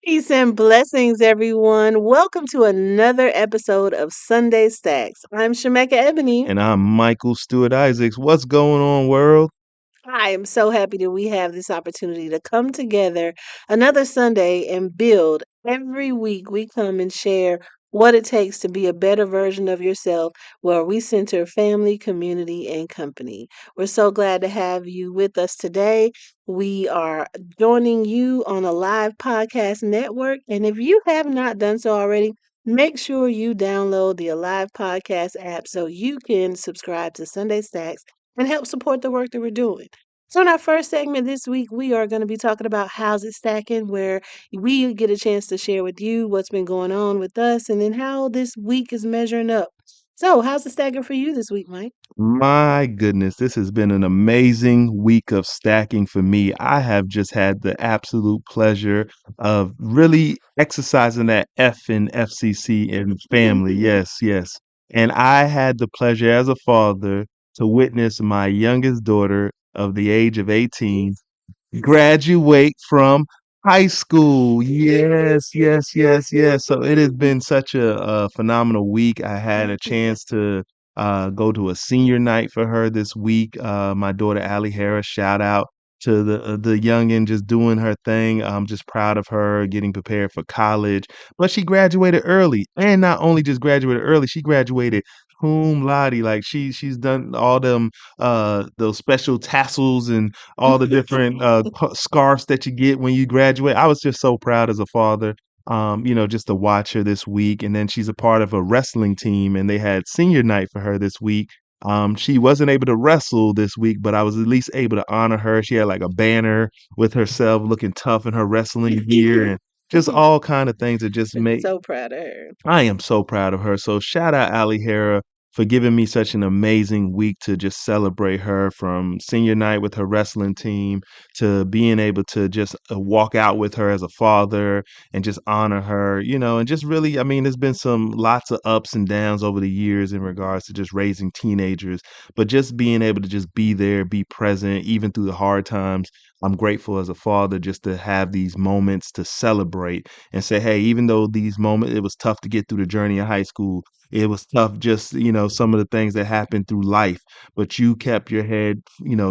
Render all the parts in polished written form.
Peace and blessings, everyone. Welcome to another episode of Sunday Stacks. I'm Shemekka Ebony. And I'm Michael Stewart-Isaacs. What's going on, world? I am so happy that we have this opportunity to come together another Sunday and build. Every week, we come and share what it takes to be a better version of yourself, where we center family, community, and company. We're so glad to have you with us today. We are joining you on a live podcast network. And if you have not done so already, make sure you download the Alive Podcast app so you can subscribe to Sunday Stacks and help support the work that we're doing. So, in our first segment this week, we are going to be talking about how's it stacking, where we get a chance to share with you what's been going on with us and then how this week is measuring up. So, how's it stacking for you this week, Mike? My goodness, this has been an amazing week of stacking for me. I have just had the absolute pleasure of really exercising that F in FCC and family. Yes, yes. And I had the pleasure as a father to witness my youngest daughter of the age of 18 graduate from high school. Yes, yes, yes, yes. So it has been such a phenomenal week. I had a chance to go to a senior night for her this week. My daughter Allie Harris, shout out to the youngin just doing her thing. I'm just proud of her getting prepared for college. But she graduated early, and not only just graduated early, she graduated cum laude. Like she's done all them those special tassels and all the different scarves that you get when you graduate. I was just so proud as a father, just to watch her this week. And then she's a part of a wrestling team, and they had senior night for her this week. She wasn't able to wrestle this week, but I was at least able to honor her. She had like a banner with herself looking tough in her wrestling gear and just all kind of things that just make So proud of her. I am so proud of her. So shout out Ali Hera for giving me such an amazing week to just celebrate her from senior night with her wrestling team to being able to just walk out with her as a father and just honor her, and just really, I mean, there's been some lots of ups and downs over the years in regards to just raising teenagers, but just being able to just be there, be present, even through the hard times. I'm grateful as a father just to have these moments to celebrate and say, hey, even though these moments, it was tough to get through the journey of high school. It was tough, just, some of the things that happened through life, but you kept your head,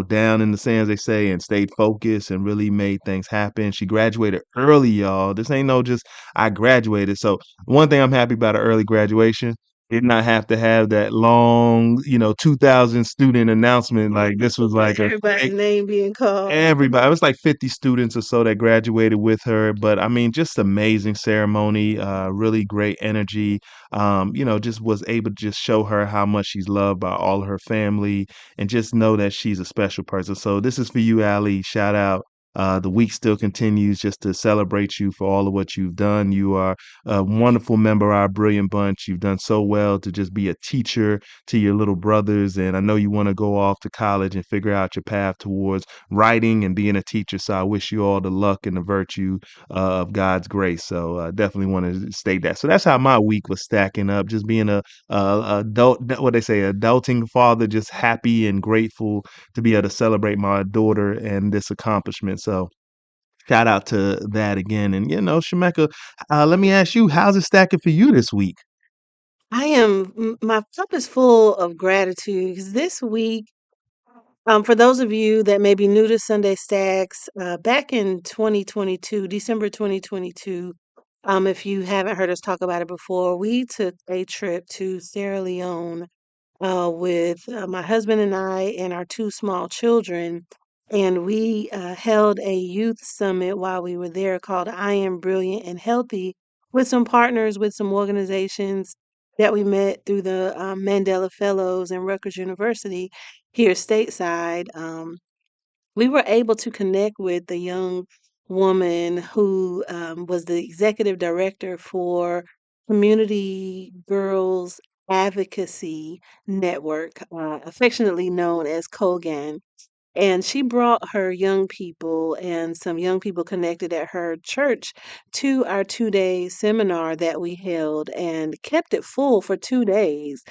down in the sand, as they say, and stayed focused and really made things happen. She graduated early, y'all. This ain't no just, I graduated. So, one thing I'm happy about an early graduation, did not have to have that long, 2,000 student announcement. Like, this was like a Everybody's name being called. everybody. It was like 50 students or so that graduated with her. But I mean, just amazing ceremony, really great energy. Just was able to just show her how much she's loved by all of her family and just know that she's a special person. So this is for you, Ali. Shout out. The week still continues just to celebrate you for all of what you've done. You are a wonderful member of our brilliant bunch. You've done so well to just be a teacher to your little brothers. And I know you want to go off to college and figure out your path towards writing and being a teacher. So I wish you all the luck and the virtue of God's grace. So definitely want to state that. So that's how my week was stacking up. Just being a adult, what they say, adulting father, just happy and grateful to be able to celebrate my daughter and this accomplishment. So shout out to that again. And Shemekka, let me ask you, how's it stacking for you this week? My cup is full of gratitude because this week, for those of you that may be new to Sunday Stacks, back in 2022, December 2022, if you haven't heard us talk about it before, we took a trip to Sierra Leone with my husband and I and our two small children. And we held a youth summit while we were there called I Am Brilliant and Healthy with some partners, with some organizations that we met through the Mandela Fellows and Rutgers University here stateside. We were able to connect with the young woman who was the executive director for Community Girls Advocacy Network, affectionately known as Kogan. And she brought her young people and some young people connected at her church to our 2-day seminar that we held and kept it full for 2 days.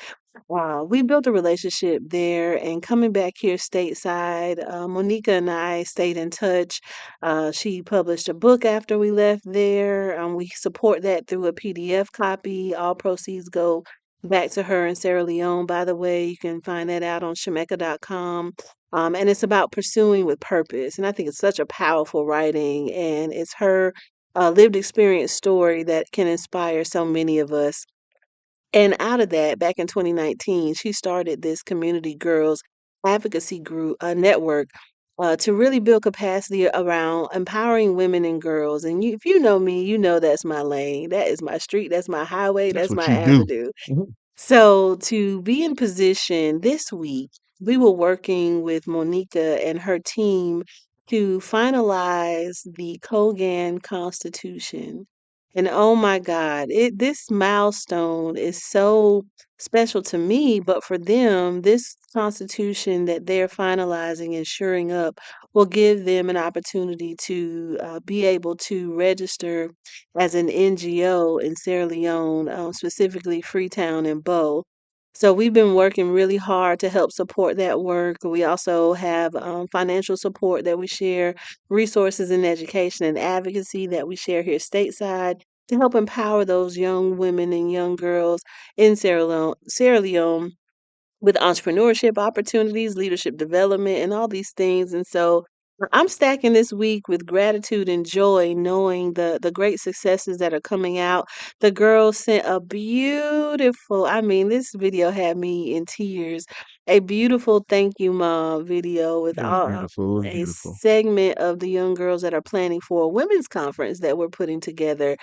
We built a relationship there, and coming back here stateside, Monica and I stayed in touch. She published a book after we left there. We support that through a PDF copy. All proceeds go back to her in Sierra Leone. By the way, you can find that out on Shemekka.com. And it's about pursuing with purpose. And I think it's such a powerful writing, and it's her lived experience story that can inspire so many of us. And out of that, back in 2019, she started this community girls advocacy group network to really build capacity around empowering women and girls. And if you know me, you know that's my lane. That is my street. That's my highway. That's That's what my you do. avenue. So to be in position this week, we were working with Monica and her team to finalize the Kogan Constitution. And oh my God, this milestone is so special to me, but for them, this constitution that they're finalizing and shoring up will give them an opportunity to be able to register as an NGO in Sierra Leone, specifically Freetown and Bo. So we've been working really hard to help support that work. We also have financial support that we share, resources in education and advocacy that we share here stateside to help empower those young women and young girls in Sierra Leone with entrepreneurship opportunities, leadership development, and all these things. And so I'm stacking this week with gratitude and joy, knowing the great successes that are coming out. The girls sent a beautiful, I mean, this video had me in tears. A beautiful thank you, mom video with It was beautiful. It was a beautiful. segment of the young girls that are planning for a women's conference that we're putting together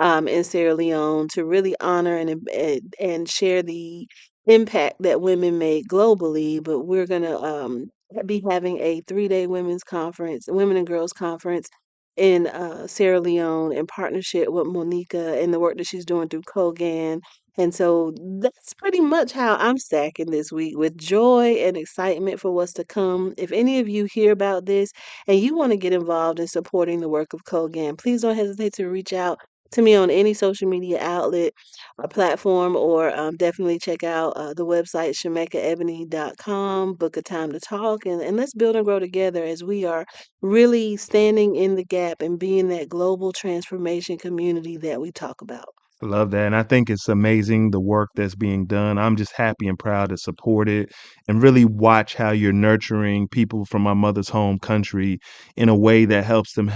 in Sierra Leone to really honor and share the impact that women make globally. But we're gonna be having a 3-day women's conference, women and girls conference in Sierra Leone in partnership with Monica and the work that she's doing through Kogan. And so that's pretty much how I'm stacking this week with joy and excitement for what's to come. If any of you hear about this and you want to get involved in supporting the work of Kogan, please don't hesitate to reach out to me on any social media outlet or platform, or definitely check out the website shemekkaebony.com, book a time to talk, and let's build and grow together as we are really standing in the gap and being that global transformation community that we talk about. Love that. And I think it's amazing the work that's being done. I'm just happy and proud to support it and really watch how you're nurturing people from my mother's home country in a way that helps them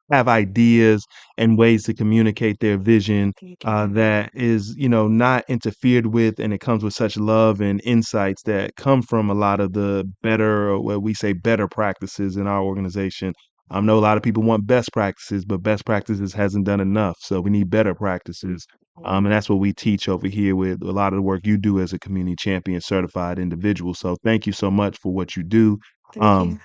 have ideas and ways to communicate their vision Thank you. that is, not interfered with. And it comes with such love and insights that come from a lot of the better, or what we say, better practices in our organization. I know a lot of people want best practices, but best practices hasn't done enough. So we need better practices. And that's what we teach over here with a lot of the work you do as a community champion certified individual. So thank you so much for what you do. Thank Um, you.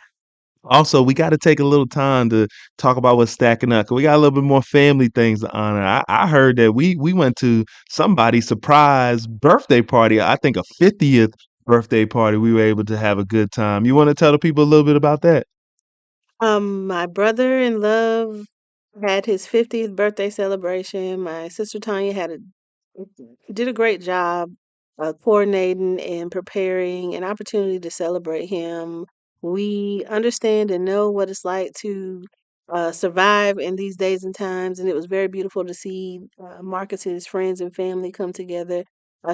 Also, we got to take a little time to talk about what's stacking up. 'Cause we got a little bit more family things to honor. I heard that we went to somebody's surprise birthday party. I think a 50th birthday party. We were able to have a good time. You want to tell the people a little bit about that? My brother in love had his 50th birthday celebration. My sister Tanya did a great job coordinating and preparing an opportunity to celebrate him. We understand and know what it's like to survive in these days and times, and it was very beautiful to see Marcus's friends and family come together.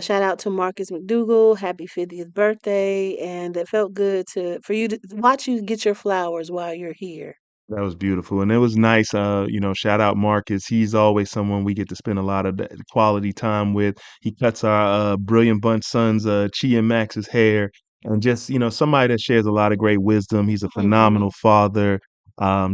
Shout out to Marcus McDougall, happy 50th birthday, and it felt good to for you to watch you get your flowers while you're here. That was beautiful, and it was nice, shout out Marcus. He's always someone we get to spend a lot of the quality time with. He cuts our, Brilliant Bunch sons, Chi and Max's hair, and just, somebody that shares a lot of great wisdom. He's a phenomenal Hmm. father,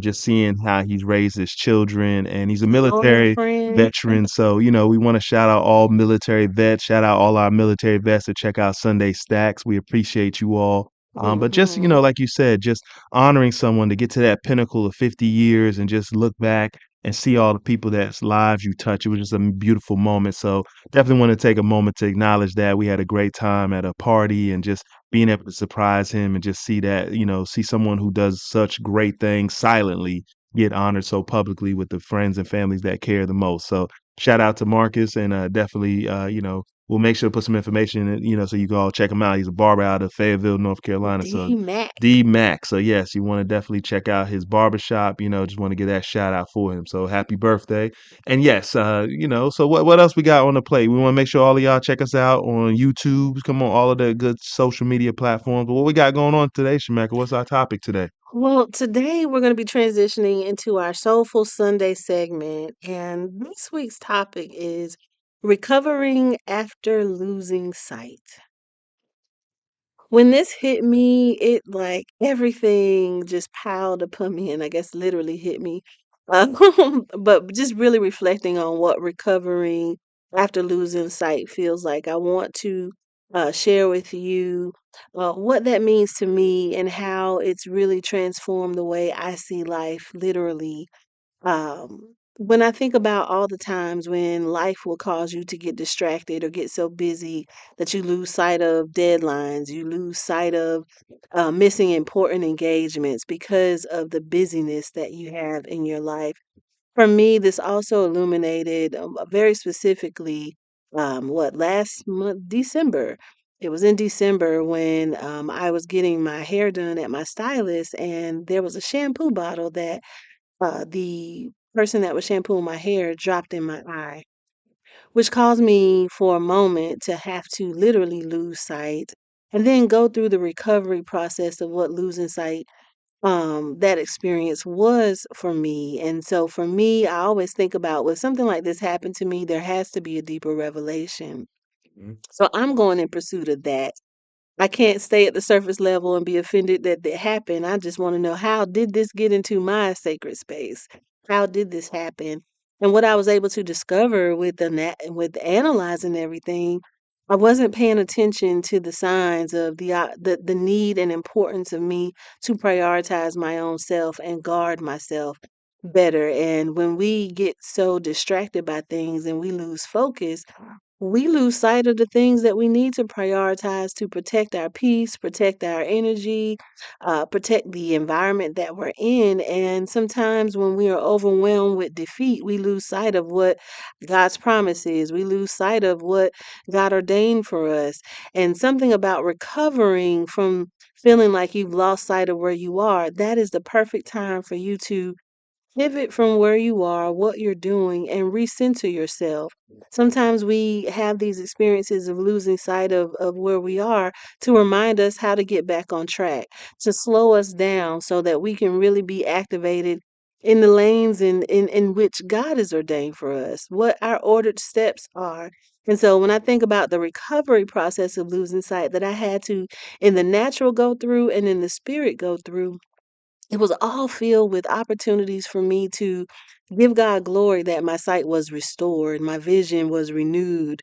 just seeing how he's raised his children, and he's a Loyal military friend. veteran, so, we wanna shout out all military vets, shout out all our military vets that check out Sunday Stacks. We appreciate you all. But just, Hmm. like you said, just honoring someone to get to that pinnacle of 50 years and just look back and see all the people that's lives you touch. It was just a beautiful moment. So definitely want to take a moment to acknowledge that we had a great time at a party and just being able to surprise him and just see that, see someone who does such great things silently get honored so publicly with the friends and families that care the most. So shout out to Marcus and definitely, we'll make sure to put some information in, so you can all check him out. He's a barber out of Fayetteville, North Carolina. So D Mac. D Mac. So yes, you want to definitely check out his barbershop. Just want to get that shout out for him. So happy birthday. And yes, so what else we got on the plate? We want to make sure all of y'all check us out on YouTube. Come on, all of the good social media platforms. But what we got going on today, Shemekka? What's our topic today? Well, today we're going to be transitioning into our Soulful Sunday segment, and this week's topic is recovering after losing sight. When this hit me, it like everything just piled upon me, and I guess literally hit me. But just really reflecting on what recovering after losing sight feels like, I want to share with you what that means to me and how it's really transformed the way I see life, literally. When I think about all the times when life will cause you to get distracted or get so busy that you lose sight of deadlines, you lose sight of missing important engagements because of the busyness that you have in your life. For me, this also illuminated very specifically what last month, December. It was in December when I was getting my hair done at my stylist, and there was a shampoo bottle that the person that was shampooing my hair dropped in my eye, which caused me for a moment to have to literally lose sight and then go through the recovery process of what losing sight that experience was for me. And so for me, I always think about when something like this happened to me, there has to be a deeper revelation. Mhm. So I'm going in pursuit of that. I can't stay at the surface level and be offended that it happened. I just want to know, how did this get into my sacred space? How did this happen? And what I was able to discover with with analyzing everything, I wasn't paying attention to the signs of the need and importance of me to prioritize my own self and guard myself better. And when we get so distracted by things and we lose focus, we lose sight of the things that we need to prioritize to protect our peace, protect our energy, protect the environment that we're in. And sometimes when we are overwhelmed with defeat, we lose sight of what God's promise is. We lose sight of what God ordained for us. And something about recovering from feeling like you've lost sight of where you are, that is the perfect time for you to pivot from where you are, what you're doing, and recenter yourself. Sometimes we have these experiences of losing sight of where we are to remind us how to get back on track, to slow us down so that we can really be activated in the lanes in which God has ordained for us, what our ordered steps are. And so when I think about the recovery process of losing sight that I had to in the natural go through and in the spirit go through, it was all filled with opportunities for me to give God glory that my sight was restored, my vision was renewed,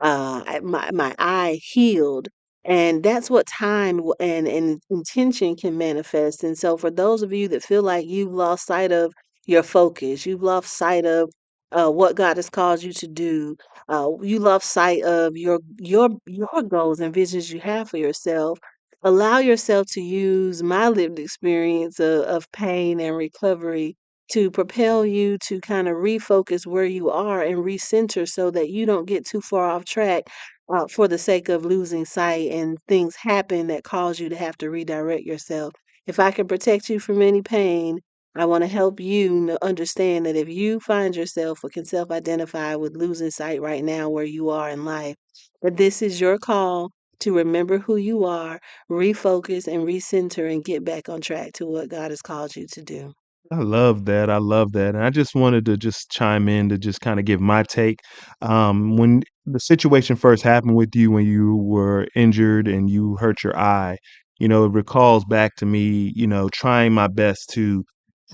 my eye healed. And that's what time and intention can manifest. And so, for those of you that feel like you've lost sight of your focus, you've lost sight of what God has called you to do, you lost sight of your goals and visions you have for yourself. Allow yourself to use my lived experience of pain and recovery to propel you to kind of refocus where you are and recenter so that you don't get too far off track for the sake of losing sight and things happen that cause you to have to redirect yourself. If I can protect you from any pain, I want to help you understand that if you find yourself or can self identify with losing sight right now where you are in life, that this is your call to remember who you are, refocus and recenter and get back on track to what God has called you to do. I love that. I love that. And I just wanted to just chime in to just kind of give my take. When the situation first happened with you, when you were injured and you hurt your eye, it recalls back to me, trying my best to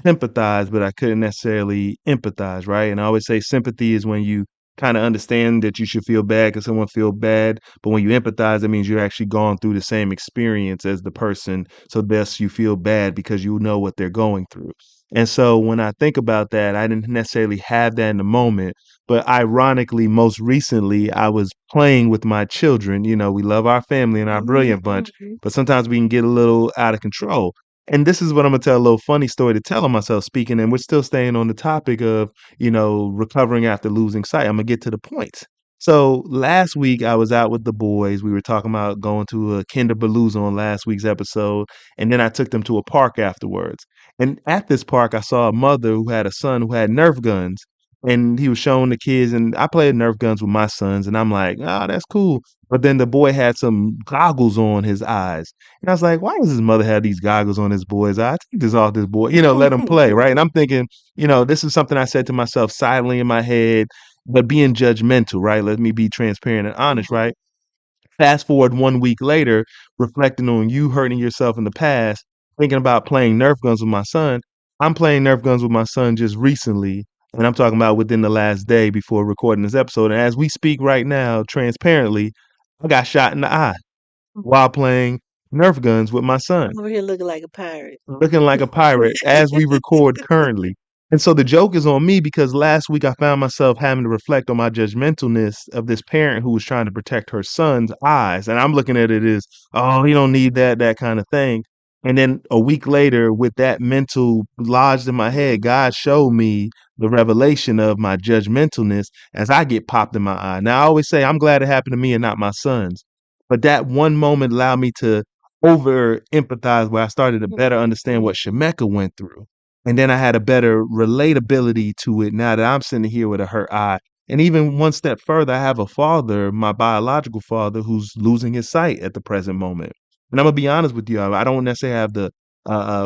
sympathize, but I couldn't necessarily empathize, right? And I always say sympathy is when you kind of understand that you should feel bad because someone feel bad, but when you empathize, that means you're actually gone through the same experience as the person. So thus you feel bad because you know what they're going through. And so when I think about that, I didn't necessarily have that in the moment. But ironically, most recently, I was playing with my children. We love our family and our brilliant bunch, Mhm. but sometimes we can get a little out of control. And this is what I'm gonna tell a little funny story to tell on myself speaking, and we're still staying on the topic of, recovering after losing sight. I'm gonna get to the point. So last week I was out with the boys. We were talking about going to a Kinder Palooza on last week's episode, and then I took them to a park afterwards. And at this park, I saw a mother who had a son who had Nerf guns, and he was showing the kids. And I played Nerf guns with my sons, and I'm like, "Oh, that's cool." But then the boy had some goggles on his eyes, and I was like, "Why does his mother have these goggles on his boy's eyes? Take this off this boy, let him play, right?" And I'm thinking, this is something I said to myself silently in my head but being judgmental, right? Let me be transparent and honest, Mhm. right? Fast forward 1 week later, reflecting on you hurting yourself in the past, thinking about playing Nerf guns with my son. I'm playing Nerf guns with my son just recently, and I'm talking about within the last day before recording this episode. And as we speak right now, transparently, I got shot in the eye while playing Nerf guns with my son Over here looking like a pirate. looking like a pirate as we record currently. And so the joke is on me because last week I found myself having to reflect on my judgmentalness of this parent who was trying to protect her son's eyes. And I'm looking at it as, oh, he don't need that kind of thing. And then a week later, with that mental lodged in my head, God showed me the revelation of my judgmentalness as I get popped in my eye. Now I always say I'm glad it happened to me and not my sons. But that one moment allowed me to over empathize where I started to better understand what Shemekka went through. And then I had a better relatability to it now that I'm sitting here with a hurt eye. And even one step further, I have a father, my biological father, who's losing his sight at the present moment. And I'm gonna be honest with you, I don't necessarily have the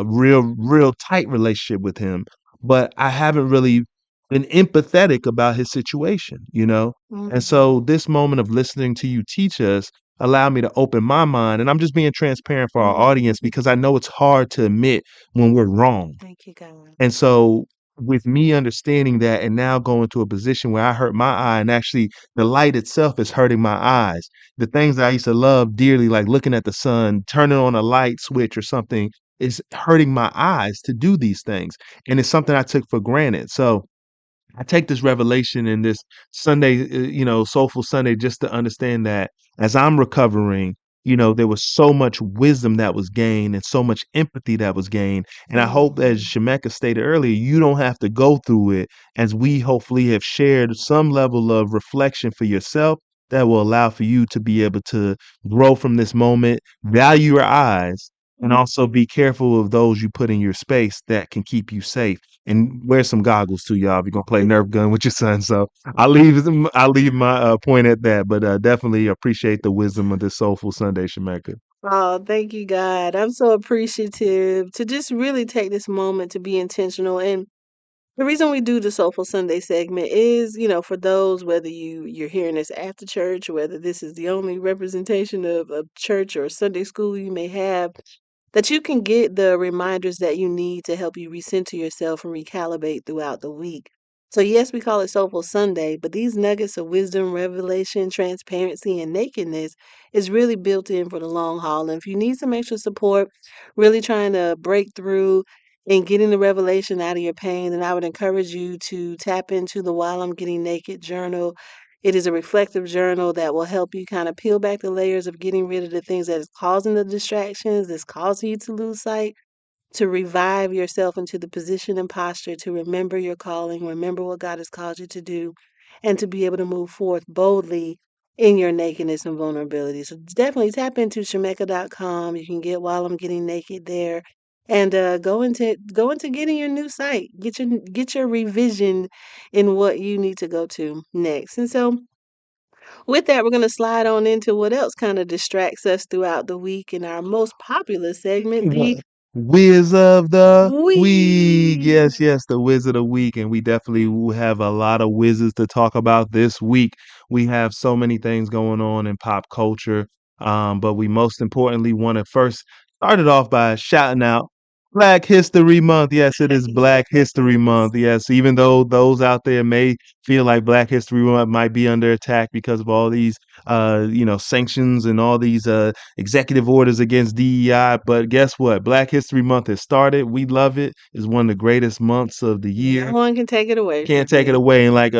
real tight relationship with him, but I haven't really been empathetic about his situation. And Mhm. so this moment of listening to you teach us allow me to open my mind. And I'm just being transparent for our audience because I know it's hard to admit when we're wrong. Thank you, God. And so, with me understanding that and now going to a position where I hurt my eye and actually the light itself is hurting my eyes, the things that I used to love dearly, like looking at the sun, turning on a light switch or something, is hurting my eyes to do these things. And it's something I took for granted. So, I take this revelation in this Sunday, Soulful Sunday, just to understand that as I'm recovering, there was so much wisdom that was gained and so much empathy that was gained. And I hope, as Mhm. Shemekka stated earlier, you don't have to go through it as we hopefully have shared some level of reflection for yourself that will allow for you to be able to grow from this moment, value your eyes, and also be careful of those you put in your space that can keep you safe and wear some goggles too, y'all. If you're gonna play Nerf gun with your son, so I'll leave my point at that. But definitely appreciate the wisdom of this soulful Sunday, Shemekka. Oh, thank you, God. I'm so appreciative to just really take this moment to be intentional. And the reason we do the Soulful Sunday segment is, for those, whether you're hearing this after church, whether this is the only representation of church or Sunday school you may have, that you can get the reminders that you need to help you recenter yourself and recalibrate throughout the week. So, yes, we call it Soulful Sunday, but these nuggets of wisdom, revelation, transparency, and nakedness is really built in for the long haul. And if you need some extra support, really trying to break through and getting the revelation out of your pain, then I would encourage you to tap into the While I'm Getting Naked journal. It is a reflective journal that will help you kind of peel back the layers of getting rid of the things that is causing the distractions, that's causing you to lose sight, to revive yourself into the position and posture to remember your calling, remember what God has called you to do, and to be able to move forth boldly in your nakedness and vulnerability. So definitely tap into Shemekka.com. You can get While I'm Getting Naked there. And go into getting your new site. Get your revision in what you need to go to next. And so with that, we're going to slide on into what else kind of distracts us throughout the week in our most popular segment, the What? Whiz of the week. week. Yes, yes, the whiz of the week. And we definitely will have a lot of whizzes to talk about this week. We have so many things going on in pop culture. But we most importantly want to first start it off by shouting out Black History Month. Yes, it is Black History Yes. Month. Yes, even though those out there may feel like Black History Month might be under attack because of all these sanctions and all these executive orders against DEI. But guess what? Black History Month has started. We love it. It's one of the greatest months of the No year. one can take it away from Can't take it you. away. And like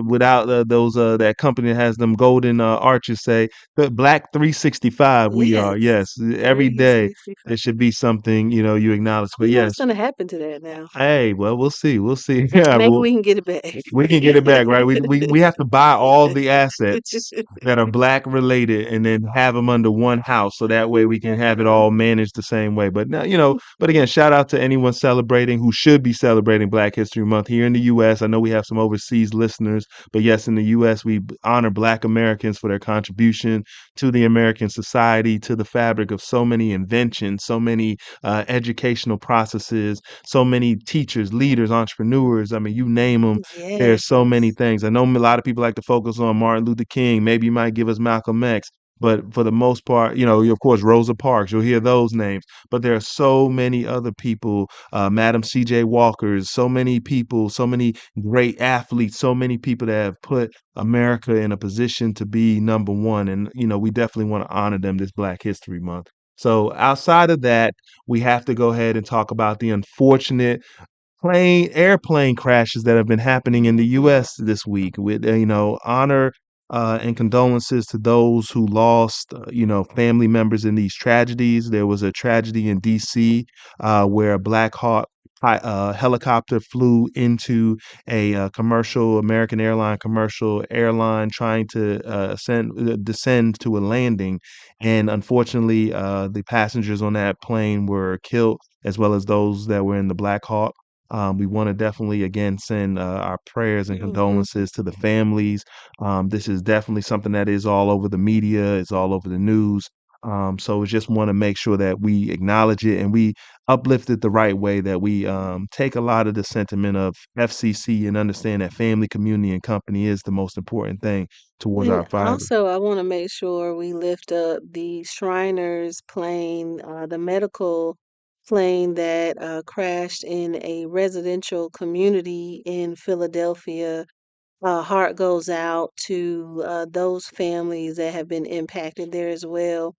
without those that company that has them golden arches say, the Black 365 we are. Yes. Yes, every day 365. there should be something you acknowledge. But You know what's yes, going to happen to that now. hey, well we'll see. We'll see. Yeah, Maybe well we can get it back. we can get it back, right? We have to buy all the assets that are black related and then have them under one house so that way we can have it all managed the same way. But now, but again, shout out to anyone celebrating who should be celebrating Black History Month here in the US. I know we have some overseas listeners, but yes, in the US we honor Black Americans for their contribution to the American society, to the fabric of so many inventions, so many educational processes, so many teachers, leaders, entrepreneurs. I mean, you name them. There's so many Yes. things. I know a lot of people like to focus on Martin Luther King. Maybe you might give us Malcolm X. But for the most part, of course, Rosa Parks, you'll hear those names. But there are so many other people, Madam C.J. Walkers, so many people, so many great athletes, so many people that have put America in a position to be number one. And, we definitely want to honor them this Black History Month. So outside of that, we have to go ahead and talk about the unfortunate airplane crashes that have been happening in the Mhm. U.S. this week. With honor and condolences to those who lost family members in these tragedies. There was a tragedy in D.C. Where a Black Hawk helicopter flew into a commercial American airline commercial airline trying to descend to a landing, and unfortunately, the passengers on that plane were killed as well as those that were in the Black Hawk. We want to definitely again send our prayers and Mhm. condolences to the families. This is definitely something that is all over the media, it's all over the news. So we just want to make sure that we acknowledge it and we uplift it the right way, that we take a lot of the sentiment of FCC and understand that family, community, and company is the most important thing towards And our fight. also, I want to make sure we lift up the Shriners plane, the medical plane that crashed in a residential community in Philadelphia. Heart goes out to those families that have been impacted there as well.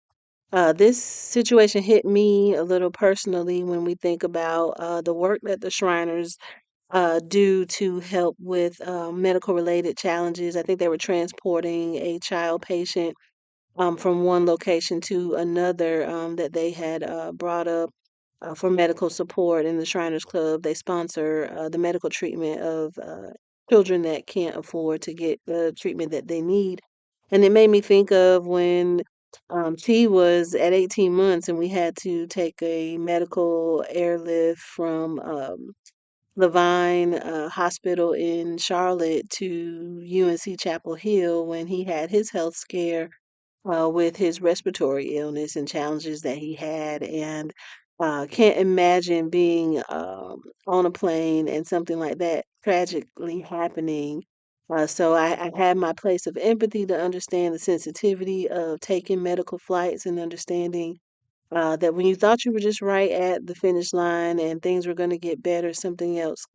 This situation hit me a little personally when we think about the work that the Shriners do to help with medical related challenges. I think they were transporting a child patient from one location to another that they had brought up for medical support in the Shriners Club. They sponsor the medical treatment of children that can't afford to get the treatment that they need. And it made me think of when T was at 18 months and we had to take a medical airlift from Levine Hospital in Charlotte to UNC Chapel Hill when he had his health scare with his respiratory illness and challenges that he had. And can't imagine being on a plane and something like that tragically happening. So I had my place of empathy to understand the sensitivity of taking medical flights and understanding that when you thought you were just right at the finish line and things were going to get better, something else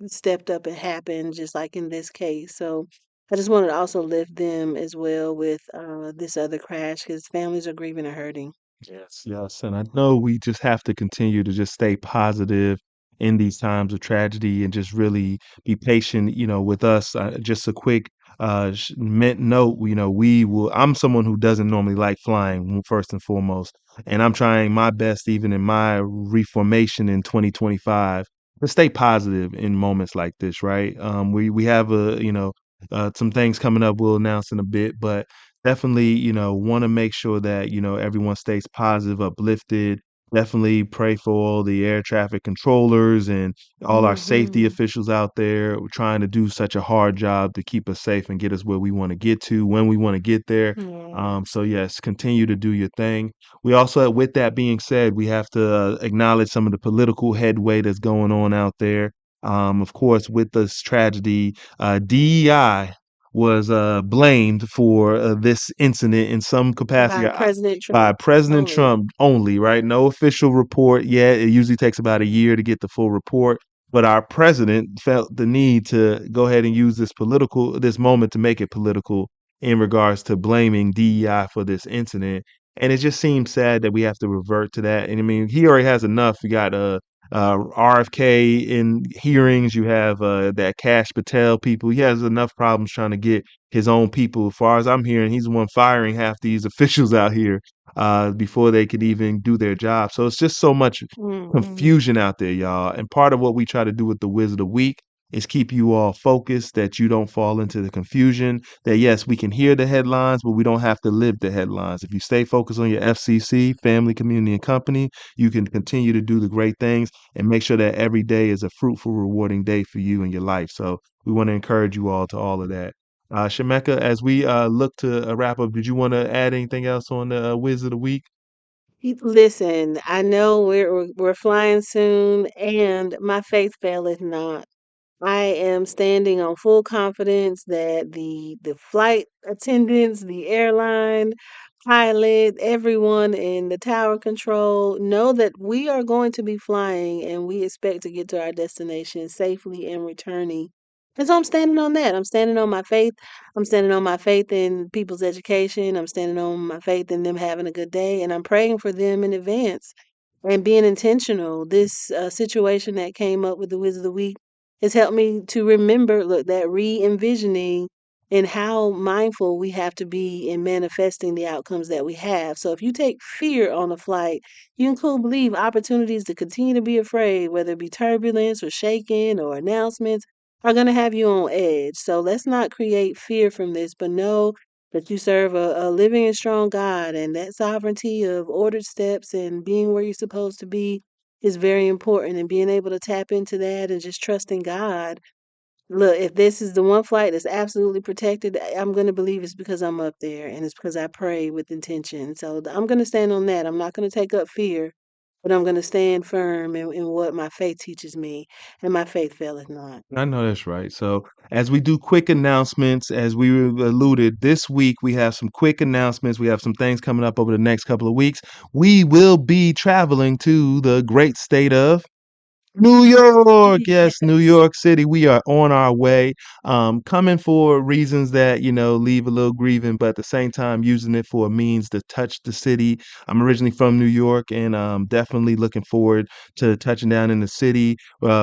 stepped up and happened, just like in this case. So I just wanted to also lift them as well with this other crash because families are grieving and hurting. Yes, yes. And I know we just have to continue to just stay positive in these times of tragedy and just really be patient, with us. Just a quick note, I'm someone who doesn't normally like flying, first and foremost. And I'm trying my best, even in my reformation in 2025, to stay positive in moments like this, right? We have some things coming up we'll announce in a bit, but definitely, want to make sure that, everyone stays positive, uplifted. Definitely pray for all the air traffic controllers and all our safety Hmm. officials out there trying to do such a hard job to keep us safe and get us where we want to get to when we want to get there. Yeah. So yes, continue to do your thing. We also, with that being said, we have to acknowledge some of the political headway that's going on out there. Of course, with this tragedy, DEI was blamed for this incident in some capacity By President by Trump President only. Trump only, right? No official report yet. It usually takes about a year to get the full report. But our president felt the need to go ahead and use this moment to make it political in regards to blaming DEI for this incident. And it just seems sad that we have to revert to that. And I mean, he already has enough. You got RFK in hearings. You have that Cash Patel people. He has enough problems trying to get his own people. As far as I'm hearing, he's the one firing half these officials out here before they could even do their job. So it's just so much Hmm. confusion out there, y'all. And part of what we try to do with the Wizard of the Week is keep you all focused, that you don't fall into the confusion, that yes, we can hear the headlines, but we don't have to live the headlines. If you stay focused on your FCC, family, community, and company, you can continue to do the great things and make sure that every day is a fruitful, rewarding day for you in your life. So we want to encourage you all to all of that. Shemekka, as we look to wrap up, did you want to add anything else on the Whiz of the Week? Listen, I know we're flying soon, and my faith faileth not. I am standing on full confidence that the flight attendants, the airline pilot, everyone in the tower control know that we are going to be flying and we expect to get to our destination safely and returning. And so I'm standing on that. I'm standing on my faith. I'm standing on my faith in people's education. I'm standing on my faith in them having a good day. And I'm praying for them in advance and being intentional. This situation that came up with the Wizard of the Week has helped me to remember, look, that re-envisioning and how mindful we have to be in manifesting the outcomes that we have. So if you take fear on a flight, you can cool believe opportunities to continue to be afraid, whether it be turbulence or shaking or announcements, are going to have you on edge. So let's not create fear from this, but know that you serve a living and strong God, and that sovereignty of ordered steps and being where you're supposed to be is very important. And being able to tap into that and just trusting God. Look, if this is the one flight that's absolutely protected, I'm going to believe it's because I'm up there and it's because I pray with intention. So I'm going to stand on that. I'm not going to take up fear, but I'm going to stand firm in what my faith teaches me, and my faith faileth not. I know that's right. So, as we do quick announcements, as we alluded, this week we have some quick announcements. We have some things coming up over the next couple of weeks. We will be traveling to the great state of New York, yes, New Yes. York City. We are on our way, coming for reasons that leave a little grieving, but at the same time using it for a means to touch the city. I'm originally from New York, and definitely looking forward to touching down in the city,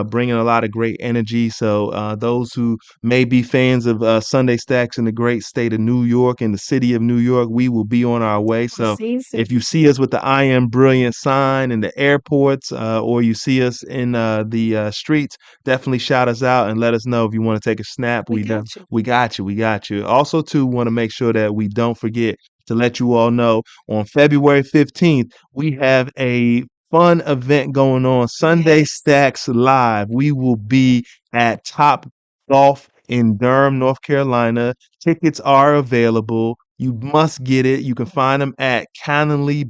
bringing a lot of great energy. So those who may be fans of Sunday Stacks in the great state of New York and the city of New York, we will be on our way. So Season. if you see us with the I am brilliant sign in the airports, or you see us in the streets, definitely shout us out and let us know if you want to take a snap. We got you. We got you. We got you. Also, too, want to make sure that we don't forget to let you all know on February 15th, we have a fun event going on, Sunday Yes. Stacks Live. We will be at Top Golf in Durham, North Carolina. Tickets are available. You must get it. You can find them at Shemekka,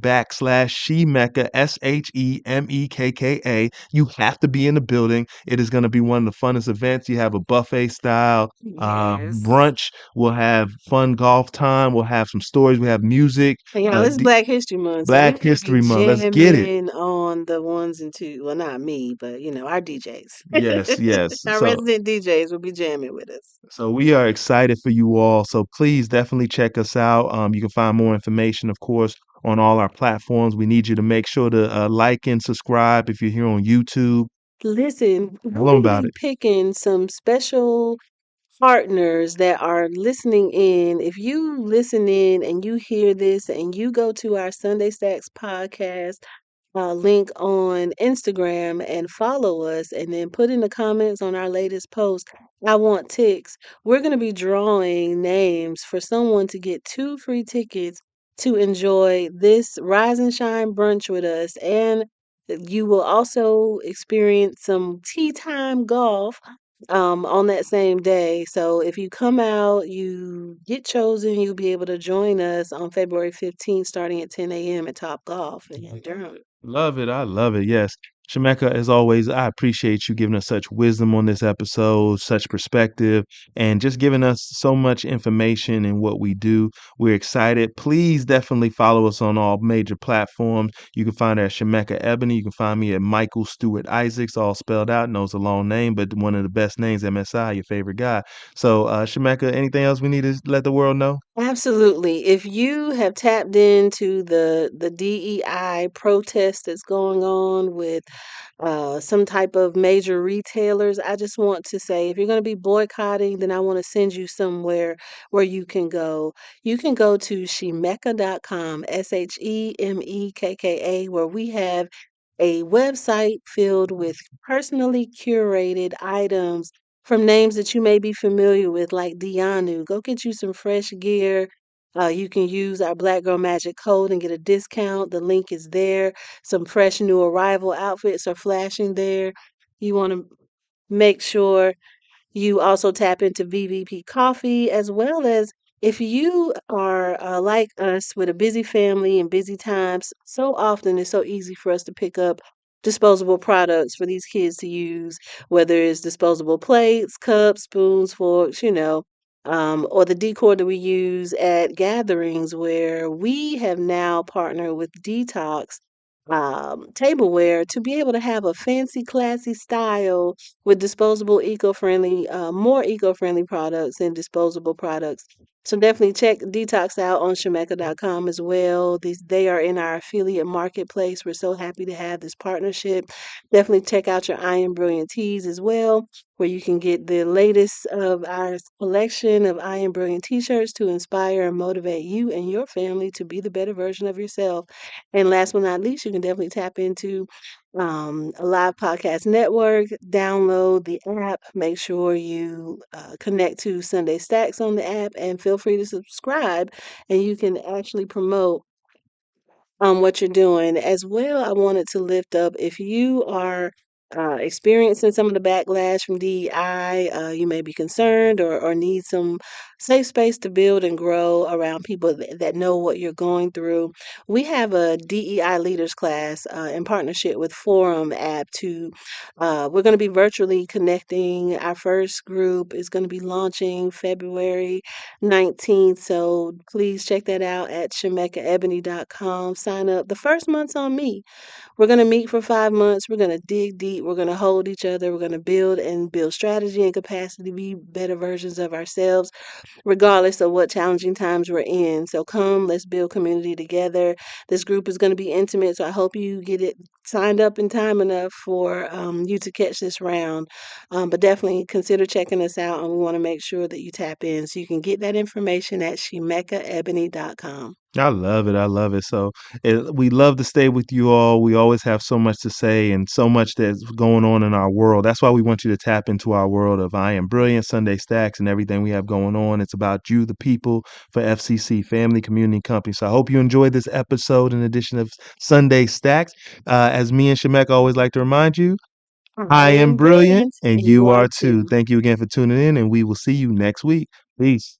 Shemekka. You have to be in the building. It is going to be one of the funnest events. You have a buffet style Yes. brunch. We'll have fun golf time. We'll have some stories. We have music. And y'all, it's Black History Month, so we Black better be History Month. Let's get it. jamming on the ones and two. Well, not me, but our Yes, DJs. yes. Our resident DJs will be jamming with us. So we are excited for you all. So please definitely check us out. You can find more information, of course, on all our platforms. We need you to make sure to like and subscribe if you're here on YouTube. Listen, Tell we're them going to about be it. picking some special partners that are listening in. If you listen in and you hear this and you go to our Sunday Stacks podcast link on Instagram and follow us, and then put in the comments on our latest post, I want ticks. We're going to be drawing names for someone to get 2 free tickets to enjoy this Rise and Shine brunch with us. And you will also experience some tea time golf on that same day. So if you come out, you get chosen, you'll be able to join us on February 15th starting at 10 a.m. at Top Golf in Durham. Love it. I love it. Yes. Shemekka, as always, I appreciate you giving us such wisdom on this episode, such perspective, and just giving us so much information in what we do. We're excited. Please definitely follow us on all major platforms. You can find her at Shemekka Ebony. You can find me at Michael Stewart-Isaacs, all spelled out. No, it's a long name, but one of the best names, MSI, your favorite guy. So, Shemekka, anything else we need to let the world know? Absolutely. If you have tapped into the DEI protest that's going on with some type of major retailers, I just want to say if you're going to be boycotting, then I want to send you somewhere where you can go. You can go to shemekka.com, Shemekka, where we have a website filled with personally curated items from names that you may be familiar with, like Dianu. Go get you some fresh gear. You can use our Black Girl Magic code and get a discount. The link is there. Some fresh new arrival outfits are flashing there. You want to make sure you also tap into VVP Coffee, as well as if you are like us with a busy family and busy times, so often it's so easy for us to pick up disposable products for these kids to use, whether it's disposable plates, cups, spoons, forks, or the decor that we use at gatherings where we have now partnered with Detox tableware to be able to have a fancy, classy style with disposable, eco-friendly, more eco-friendly products and disposable products. So definitely check Detox out on Shemekka.com as well. They are in our affiliate marketplace. We're so happy to have this partnership. Definitely check out your I Am Brilliant tees as well, where you can get the latest of our collection of I Am Brilliant t-shirts to inspire and motivate you and your family to be the better version of yourself. And last but not least, you can definitely tap into a live podcast network, download the app, make sure you connect to Sunday Stacks on the app, and feel free to subscribe. And you can actually promote what you're doing. As well, I wanted to lift up if you are experiencing some of the backlash from DEI, you may be concerned or need some safe space to build and grow around people that know what you're going through. We have a DEI leaders class in partnership with Forum app we're going to be virtually connecting. Our first group is going to be launching February 19th. So please check that out at shemekkaebony.com. Sign up. The first month's on me. We're going to meet for 5 months. We're going to dig deep. We're going to hold each other. We're going to build strategy and capacity to be better versions of ourselves, regardless of what challenging times we're in. So come, let's build community together. This group is going to be intimate, so I hope you get it signed up in time enough for you to catch this round. But definitely consider checking us out, and we want to make sure that you tap in. So you can get that information at shemekkaebony.com. I love it. I love it. So we love to stay with you all. We always have so much to say and so much that's going on in our world. That's why we want you to tap into our world of I Am Brilliant, Sunday Stacks, and everything we have going on. It's about you, the people, for FCC, Family Community Company. So I hope you enjoyed this episode in addition of Sunday Stacks. As me and Shemek always like to remind you, I I am am brilliant brilliant, and and you you are are too. too. Thank you again for tuning in, and we will see you next week. Peace.